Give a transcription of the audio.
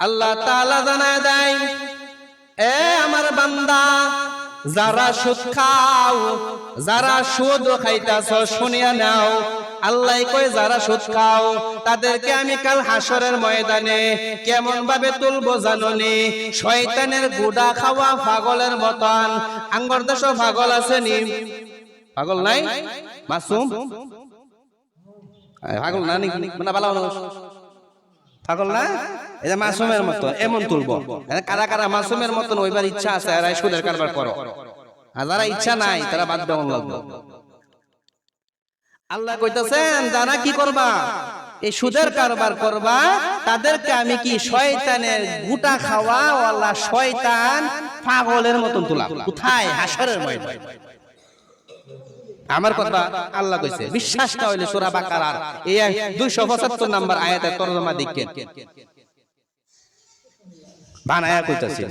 আল্লাহ তাআলা জানায় দেয়, এ আমার বান্দা, যারা সুদ খাও, যারা সুদ খাইতাছ শুনিয়া নাও। আল্লাহ কয় যারা সুদ খাও তাদেরকে আমি কাল হাসরের ময়দানে কেমন ভাবে তুলবো জানোনি? শয়তানের গুড়া খাওয়া পাগলের মতন। আঙ্গর দেশ পাগল আছে নি? পাগল নাই? মাসুম পাগল না? না ভালো পাগল না? এই যে মাসুমের মতন এমন তুলবো। কারা কারা মাসুমের মতন ওইবার ইচ্ছা আছে আর সুদের কারবার করো, আর যারা ইচ্ছা নাই তারা বাদ দেওয়া লাগবে। আল্লাহ কইতাছেন যারা কি করবা, এই সুদের কারবার করবা, তাদেরকে আমি কি শয়তানের গুটা খাওয়া ওয়ালা শয়তান পাগলের মতন তুলা। কোথায়? হাসরের ময়দানে। আমার কথা আল্লাহ কইছে, বিশ্বাস না হইলে সূরা বাকারার এই 275 নম্বর আয়াতের তরজমা দেখেন, বানায়া কইতাছি।